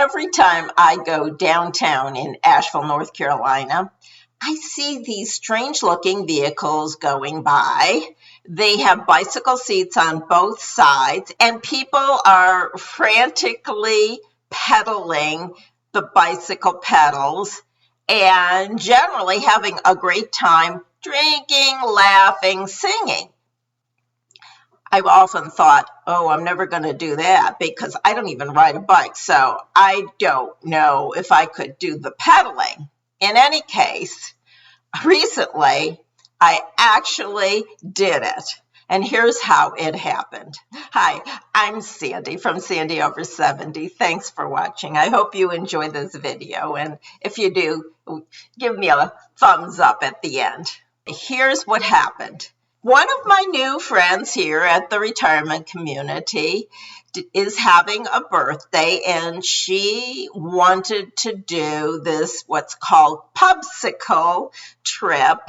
Every time I go downtown in Asheville, North Carolina, I see these strange-looking vehicles going by. They have bicycle seats on both sides, and people are frantically pedaling the bicycle pedals and generally having a great time drinking, laughing, singing. I've often thought, oh, I'm never going to do that because I don't even ride a bike, so I don't know if I could do the pedaling. In any case, recently, I actually did it. And here's how it happened. Hi, I'm Sandy from Sandy Over 70. Thanks for watching. I hope you enjoy this video. And if you do, give me a thumbs up at the end. Here's what happened. One of my new friends here at the retirement community is having a birthday, and she wanted to do this what's called Pubcycle trip.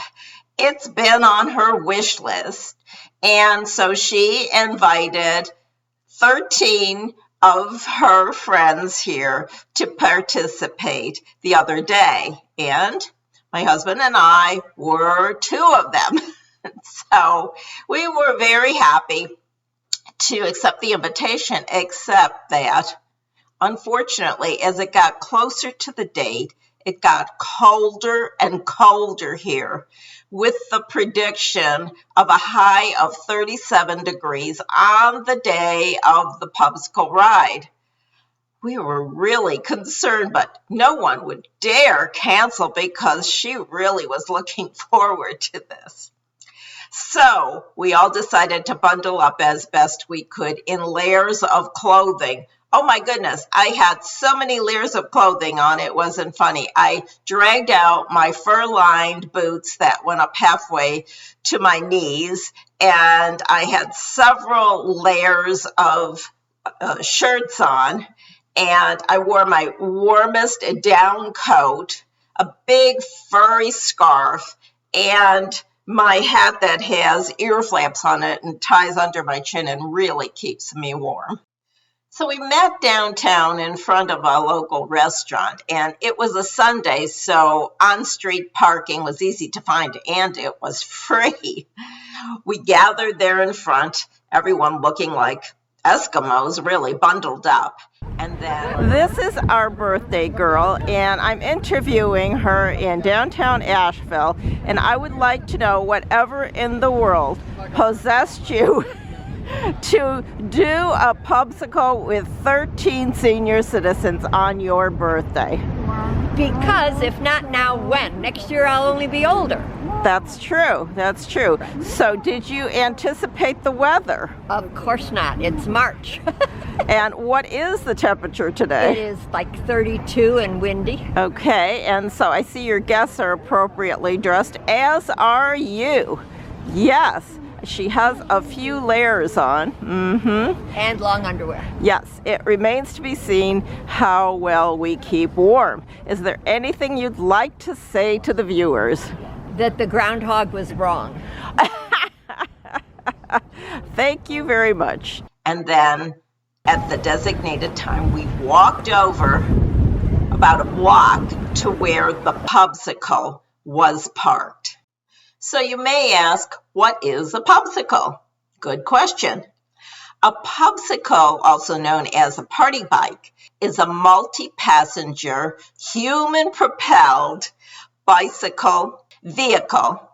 It's been on her wish list, and so she invited 13 of her friends here to participate the other day, and my husband and I were two of them. So we were very happy to accept the invitation, except that, unfortunately, as it got closer to the date, it got colder and colder here, with the prediction of a high of 37 degrees on the day of the Pubcycle ride. We were really concerned, but no one would dare cancel because she really was looking forward to this. So we all decided to bundle up as best we could in layers of clothing. Oh my goodness, I had so many layers of clothing on, it wasn't funny. I dragged out my fur-lined boots that went up halfway to my knees, and I had several layers of shirts on, and I wore my warmest down coat, a big furry scarf, and my hat that has ear flaps on it and ties under my chin and really keeps me warm. So we met downtown in front of a local restaurant, and it was a Sunday, so on-street parking was easy to find, and it was free. We gathered there in front, everyone looking like Eskimos, really bundled up. And then this is our birthday girl, and I'm interviewing her in downtown Asheville, and I would like to know whatever in the world possessed you to do a Pubcycle with 13 senior citizens on your birthday. Because if not now, when? Next year I'll only be older. That's true. That's true. So did you anticipate the weather? Of course not. It's March. And what is the temperature today? It is like 32 and windy. Okay, and so I see your guests are appropriately dressed, as are you. Yes, she has a few layers on. And long underwear. Yes, it remains to be seen how well we keep warm. Is there anything you'd like to say to the viewers? That the groundhog was wrong. Thank you very much. And then at the designated time, we walked over about a block to where the Pubcycle was parked. So you may ask, what is a Pubcycle? Good question. A Pubcycle, also known as a party bike, is a multi-passenger, human-propelled bicycle vehicle,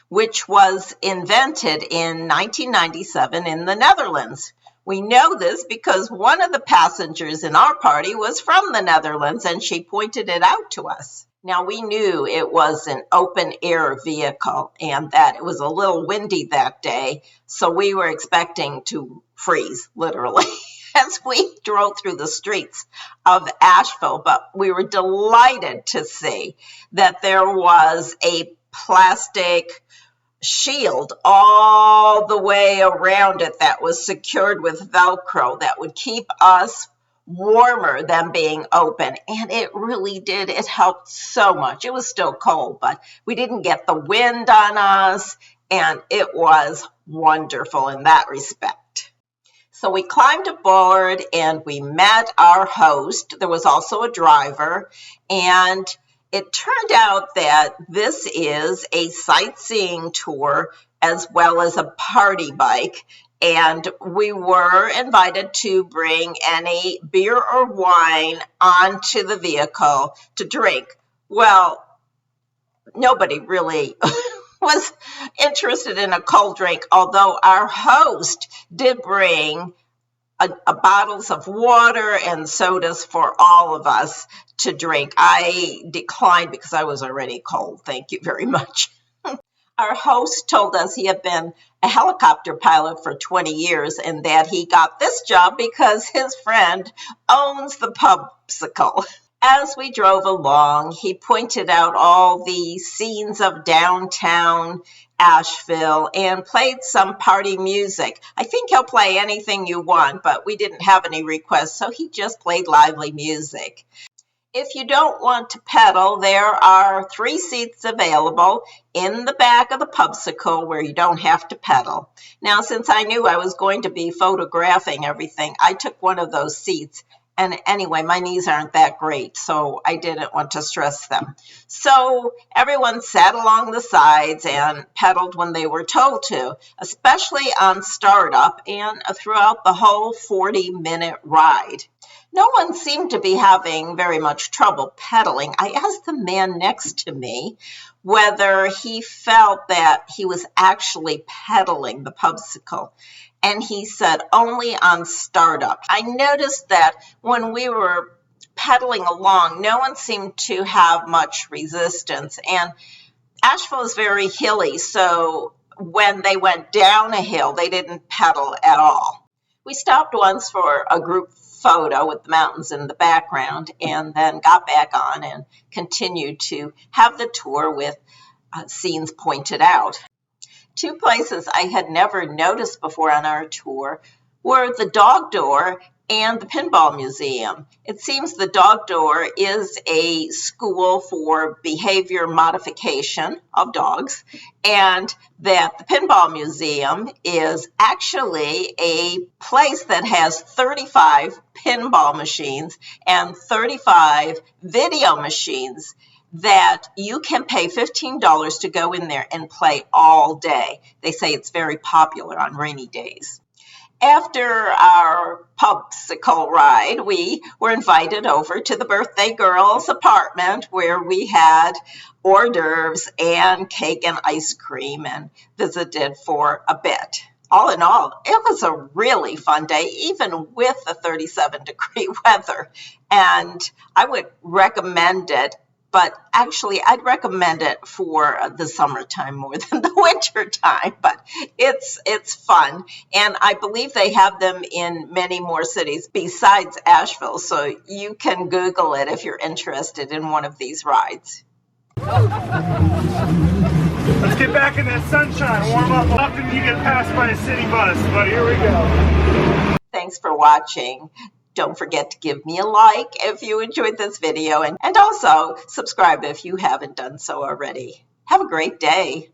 which was invented in 1997 in the Netherlands. We know this because one of the passengers in our party was from the Netherlands, and she pointed it out to us. Now, we knew it was an open-air vehicle and that it was a little windy that day, so we were expecting to freeze, literally, as we drove through the streets of Asheville. But we were delighted to see that there was a plastic shield all the way around it that was secured with Velcro that would keep us warmer than being open. And it really did. It helped so much. It was still cold, but we didn't get the wind on us, and it was wonderful in that respect. So we climbed aboard and we met our host. There was also a driver, and it turned out that this is a sightseeing tour as well as a party bike. And we were invited to bring any beer or wine onto the vehicle to drink. Well, nobody really was interested in a cold drink, although our host did bring bottles of water and sodas for all of us to drink. I declined because I was already cold. Thank you very much. Our host told us he had been a helicopter pilot for 20 years and that he got this job because his friend owns the Pubcycle. As we drove along, he pointed out all the scenes of downtown Asheville and played some party music. I think he'll play anything you want, but we didn't have any requests, so he just played lively music. If you don't want to pedal, there are 3 seats available in the back of the Pubcycle where you don't have to pedal. Now, since I knew I was going to be photographing everything, I took one of those seats. And anyway, my knees aren't that great, so I didn't want to stress them. So everyone sat along the sides and pedaled when they were told to, especially on startup and throughout the whole 40-minute ride. No one seemed to be having very much trouble pedaling. I asked the man next to me whether he felt that he was actually pedaling the Pubcycle. And he said only on startup. I noticed that when we were pedaling along, no one seemed to have much resistance. And Asheville is very hilly, so when they went down a hill, they didn't pedal at all. We stopped once for a group photo with the mountains in the background and then got back on and continued to have the tour with scenes pointed out. 2 places I had never noticed before on our tour were the dog door and the pinball museum. It seems the dog door is a school for behavior modification of dogs, and that the pinball museum is actually a place that has 35 pinball machines and 35 video machines that you can pay $15 to go in there and play all day. They say it's very popular on rainy days. After our Pubcycle ride, we were invited over to the birthday girl's apartment where we had hors d'oeuvres and cake and ice cream and visited for a bit. All in all, it was a really fun day, even with the 37-degree weather. And I would recommend it. But actually, I'd recommend it for the summertime more than the winter time. But it's fun. And I believe they have them in many more cities besides Asheville. So you can Google it if you're interested in one of these rides. Let's get back in that sunshine, warm up. Often you get passed by a city bus, but here we go. Thanks for watching. Don't forget to give me a like if you enjoyed this video and also subscribe if you haven't done so already. Have a great day.